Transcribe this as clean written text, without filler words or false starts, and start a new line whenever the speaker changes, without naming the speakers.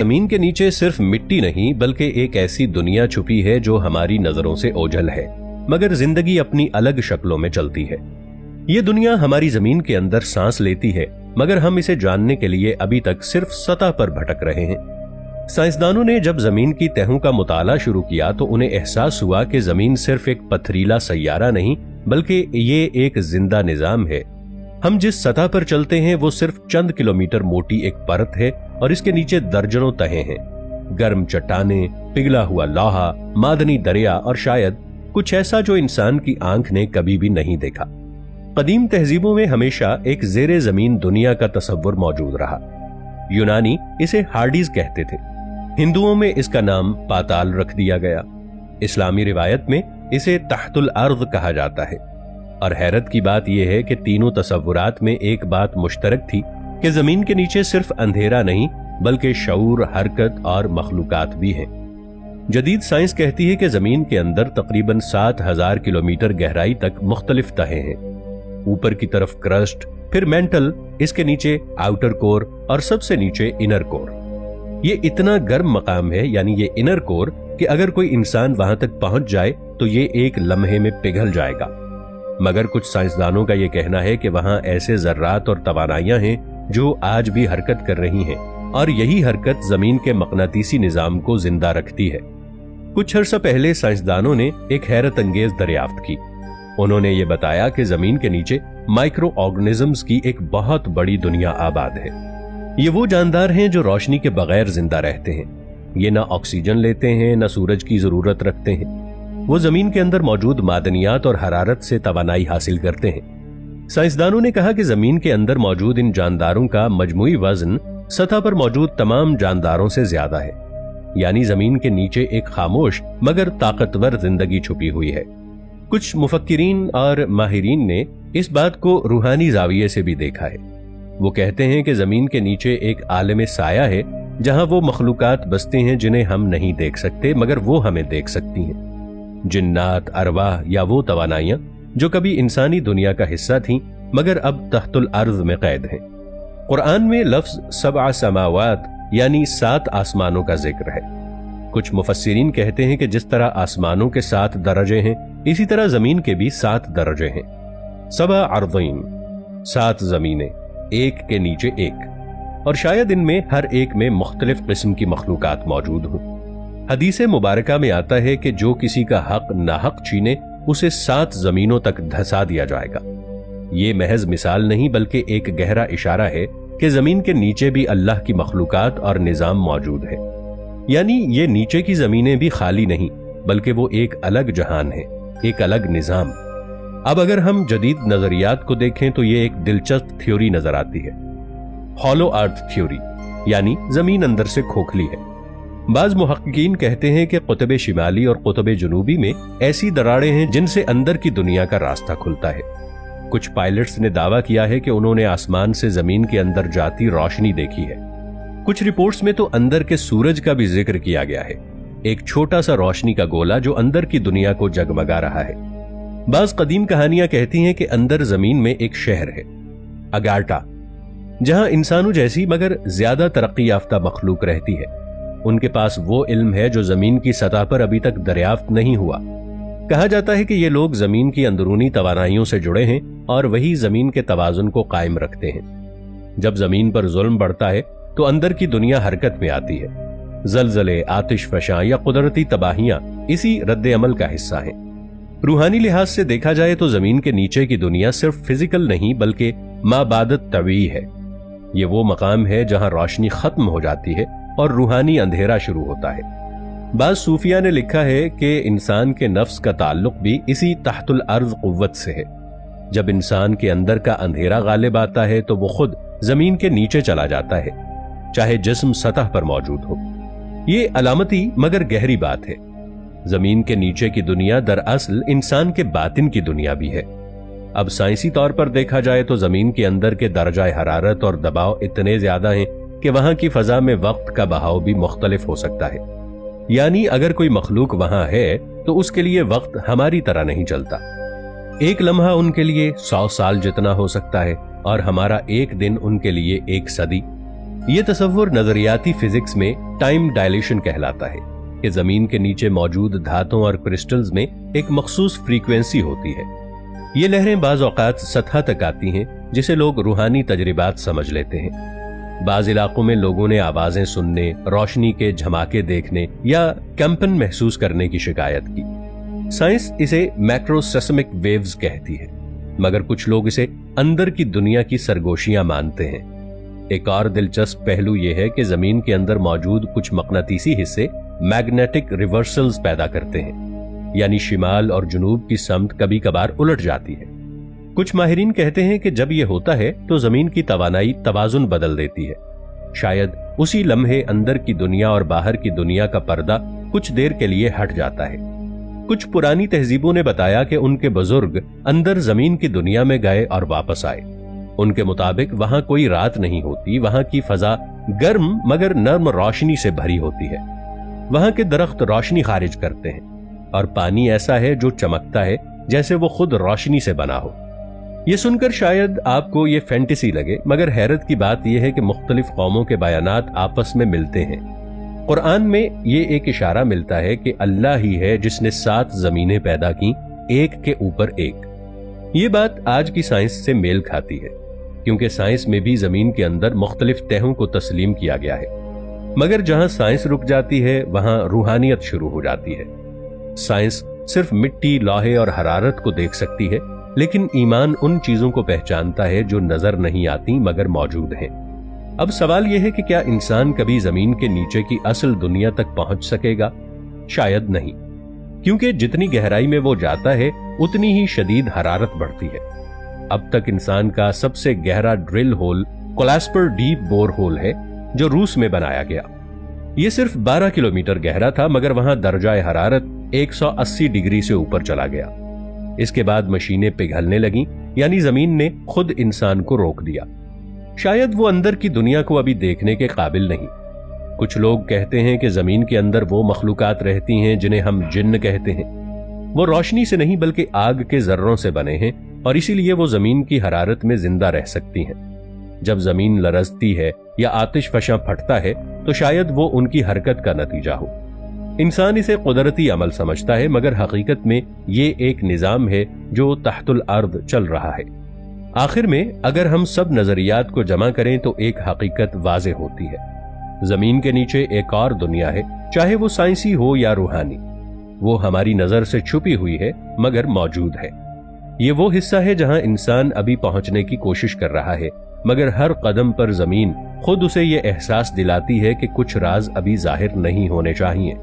जमीन के नीचे सिर्फ मिट्टी नहीं बल्कि एक ऐसी दुनिया छुपी है जो हमारी नजरों से ओझल है, मगर जिंदगी अपनी अलग शक्लों में चलती है। ये दुनिया हमारी जमीन के अंदर सांस लेती है, मगर हम इसे जानने के लिए अभी तक सिर्फ सतह पर भटक रहे हैं। साइंसदानों ने जब जमीन की तहों का मुताला शुरू किया तो उन्हें एहसास हुआ कि जमीन सिर्फ एक पथरीला सैयारा नहीं बल्कि ये एक जिंदा निजाम है। हम जिस सतह पर चलते हैं वो सिर्फ चंद किलोमीटर मोटी एक परत है और इसके नीचे दर्जनों तहें हैं। गर्म चट्टानें, पिघला हुआ लोहा, मादनी दरिया और शायद कुछ ऐसा जो इंसान की आंख ने कभी भी नहीं देखा। कदीम तहजीबों में हमेशा एक जेरे जमीन दुनिया का तस्वुर मौजूद रहा। यूनानी इसे हार्डीज कहते थे, हिंदुओं में इसका नाम पाताल रख दिया गया, इस्लामी रिवायत में इसे तहतुल अर्द कहा जाता है। और हैरत की बात यह है कि तीनों तसव्वुरात में एक बात मुश्तरक थी कि जमीन के नीचे सिर्फ अंधेरा नहीं बल्कि शऊर, हरकत और मखलूकात भी हैं। जदीद साइंस कहती है कि जमीन के अंदर तकरीबन 7000 किलोमीटर गहराई तक मुख्तलिफ तहें हैं। ऊपर की तरफ क्रस्ट, फिर मेंटल, इसके नीचे आउटर कोर और सबसे नीचे इनर कोर। ये इतना गर्म मकाम है, यानी ये इनर कोर, कि अगर कोई इंसान वहां तक पहुंच जाए तो ये एक लम्हे में पिघल जाएगा। मगर कुछ साइंसदानों का यह कहना है कि वहां ऐसे जर्रात और तवानाइयां हैं जो आज भी हरकत कर रही हैं और यही हरकत जमीन के मकनातीसी निजाम को जिंदा रखती है। कुछ अर्सा पहले साइंसदानों ने एक हैरत अंगेज दरियाफ्त की। उन्होंने ये बताया कि जमीन के नीचे माइक्रो ऑर्गेनिजम्स की एक बहुत बड़ी दुनिया आबाद है। ये वो जानदार हैं जो रोशनी के बगैर जिंदा रहते हैं। ये ना ऑक्सीजन लेते हैं, ना सूरज की जरूरत रखते हैं। वो जमीन के अंदर मौजूद मादनियात और हरारत से तवानाई हासिल करते हैं। साइंसदानों ने कहा कि जमीन के अंदर मौजूद इन जानदारों का मजमूई वजन सतह पर मौजूद तमाम जानदारों से ज्यादा है, यानी जमीन के नीचे एक खामोश मगर ताकतवर जिंदगी छुपी हुई है। कुछ मुफक्किरीन और माहिरीन ने इस बात को रूहानी जाविये से भी देखा है। वो कहते हैं कि जमीन के नीचे एक आलम साया है जहां वो मखलूकात बसती हैं जिन्हें हम नहीं देख सकते मगर वो हमें देख सकती हैं। जिन्नात, अरवाह या वो तवानाइयां जो कभी इंसानी दुनिया का हिस्सा थीं मगर अब तहतुल अर्ज में कैद हैं। कुरान में लफ्ज सबआ समावात यानी 7 आसमानों का जिक्र है। कुछ मुफस्सिरीन कहते हैं कि जिस तरह आसमानों के 7 दर्जे हैं इसी तरह जमीन के भी 7 दर्जे हैं। सबआ अर्ज़ीन, 7 जमीनें, एक के नीचे एक, और शायद इनमें हर एक में मुख्तलिफ किस्म की मखलूकात मौजूद हों। हदीस मुबारका में आता है कि जो किसी का हक नाहक छीने उसे 7 जमीनों तक धंसा दिया जाएगा। ये महज मिसाल नहीं बल्कि एक गहरा इशारा है कि जमीन के नीचे भी अल्लाह की मखलूकात और निजाम मौजूद है, यानी ये नीचे की जमीनें भी खाली नहीं बल्कि वो एक अलग जहान है, एक अलग निजाम। अब अगर हम जदीद नजरियात को देखें तो ये एक दिलचस्प थ्योरी नजर आती है, हॉलो अर्थ थ्योरी, यानी जमीन अंदर से खोखली है। बाज मुहक्किकीन कहते हैं कि कुतुब शिमाली और कुतुब जुनूबी में ऐसी दरारें हैं जिनसे अंदर की दुनिया का रास्ता खुलता है। कुछ पायलट्स ने दावा किया है कि उन्होंने आसमान से जमीन के अंदर जाती रोशनी देखी है। कुछ रिपोर्ट्स में तो अंदर के सूरज का भी जिक्र किया गया है, एक छोटा सा रोशनी का गोला जो अंदर की दुनिया को जगमगा रहा है। बाज कदीम कहानियां कहती हैं कि अंदर जमीन में एक शहर है, अगार्टा, जहां इंसानों जैसी मगर ज्यादा तरक्की याफ्ता मखलूक रहती है। उनके पास वो इल्म है जो जमीन की सतह पर अभी तक दरियाफ्त नहीं हुआ। कहा जाता है कि ये लोग जमीन की अंदरूनी तवानाइयों से जुड़े हैं और वही जमीन के तवाजुन को कायम रखते हैं। जब जमीन पर जुल्म बढ़ता है तो अंदर की दुनिया हरकत में आती है। जलजले, आतिश फशां या कुदरती तबाहियां इसी रद्द अमल का हिस्सा हैं। रूहानी लिहाज से देखा जाए तो जमीन के नीचे की दुनिया सिर्फ फिजिकल नहीं बल्कि माबादत तवी है। ये वो मकाम है जहां रोशनी खत्म हो जाती है और रूहानी अंधेरा शुरू होता है। बाज सूफिया ने लिखा है कि इंसान के नफ्स का ताल्लुक भी इसी तहतुल अर्ज कुव्वत से है। जब इंसान के अंदर का अंधेरा गालिब आता है तो वो खुद जमीन के नीचे चला जाता है, चाहे जिस्म सतह पर मौजूद हो। ये अलामती मगर गहरी बात है। जमीन के नीचे की दुनिया दरअसल इंसान के बातिन की दुनिया भी है। अब साइंसी तौर पर देखा जाए तो जमीन के अंदर के दर्जाए हरारत और दबाव इतने ज्यादा हैं कि वहां की फजा में वक्त का बहाव भी मुख्तलिफ हो सकता है। यानी अगर कोई मखलूक वहां है तो उसके लिए वक्त हमारी तरह नहीं चलता। एक लम्हा उनके लिए 100 साल जितना हो सकता है और हमारा एक दिन उनके लिए 1 सदी। ये तसव्वुर नजरियाती फिजिक्स में टाइम डायलेशन कहलाता है कि जमीन के नीचे मौजूद धातुओं और क्रिस्टल्स में एक मखसूस फ्रीक्वेंसी होती है। ये लहरें बाज औकात सतह तक आती हैं, जिसे लोग रूहानी तजर्बात समझ लेते हैं। बाज इलाकों में लोगों ने आवाजें सुनने, रोशनी के झमाके देखने या कंपन महसूस करने की शिकायत की। साइंस इसे मैक्रोसेस्मिक वेव्स कहती है, मगर कुछ लोग इसे अंदर की दुनिया की सरगोशियां मानते हैं। एक और दिलचस्प पहलू यह है कि जमीन के अंदर मौजूद कुछ मकनातीसी हिस्से मैग्नेटिक रिवर्सल्स पैदा करते हैं, यानी शिमाल और जुनूब की समत कभी कभार उलट जाती है। कुछ माहिरीन कहते हैं कि जब यह होता है तो जमीन की तवानाई तवाजुन बदल देती है। शायद उसी लम्हे अंदर की दुनिया और बाहर की दुनिया का पर्दा कुछ देर के लिए हट जाता है। कुछ पुरानी तहजीबों ने बताया कि उनके बुजुर्ग अंदर जमीन की दुनिया में गए और वापस आए। उनके मुताबिक वहां कोई रात नहीं होती, वहां की फजा गर्म मगर नर्म रोशनी से भरी होती है। वहां के दरख्त रोशनी खारिज करते हैं और पानी ऐसा है जो चमकता है जैसे वो खुद रोशनी से बना हो। ये सुनकर शायद आपको ये फैंटेसी लगे, मगर हैरत की बात यह है कि मुख्तलिफ कौमों के बयानात आपस में मिलते हैं। कुरान में ये एक इशारा मिलता है कि अल्लाह ही है जिसने 7 जमीनें पैदा की, एक के ऊपर एक। ये बात आज की साइंस से मेल खाती है, क्योंकि साइंस में भी जमीन के अंदर मुख्तलिफ तहों को तस्लीम किया गया है। मगर जहां साइंस रुक जाती है वहां रूहानियत शुरू हो जाती है। साइंस सिर्फ मिट्टी, लोहे और हरारत को देख सकती है, लेकिन ईमान उन चीजों को पहचानता है जो नजर नहीं आती मगर मौजूद हैं। अब सवाल यह है कि क्या इंसान कभी जमीन के नीचे की असल दुनिया तक पहुंच सकेगा? शायद नहीं, क्योंकि जितनी गहराई में वो जाता है उतनी ही शदीद हरारत बढ़ती है। अब तक इंसान का सबसे गहरा drill hole Kola super deep bore hole है, जो रूस में बनाया गया। यह सिर्फ 12 किलोमीटर गहरा था, मगर वहां दर्जा हरारत 180 डिग्री से ऊपर चला गया। इसके बाद मशीनें पिघलने लगीं, यानी जमीन ने खुद इंसान को रोक दिया। शायद वो अंदर की दुनिया को अभी देखने के काबिल नहीं। कुछ लोग कहते हैं कि जमीन के अंदर वो मखलूकात रहती हैं जिन्हें हम जिन्न कहते हैं। वो रोशनी से नहीं बल्कि आग के जर्रों से बने हैं और इसीलिए वो जमीन की हरारत में जिंदा रह सकती हैं। जब जमीन लरजती है या आतिशफशां फटता है तो शायद वो उनकी हरकत का नतीजा हो। इंसान इसे कुदरती अमल समझता है, मगर हकीकत में ये एक निजाम है जो तहतुल अर्द चल रहा है। आखिर में अगर हम सब नजरियात को जमा करें तो एक हकीकत वाज़ेह होती है। जमीन के नीचे एक और दुनिया है, चाहे वो साइंसी हो या रूहानी। वो हमारी नजर से छुपी हुई है मगर मौजूद है। ये वो हिस्सा है जहां इंसान अभी पहुंचने की कोशिश कर रहा है, मगर हर कदम पर जमीन खुद उसे ये एहसास दिलाती है कि कुछ राज अभी जाहिर नहीं होने चाहिए।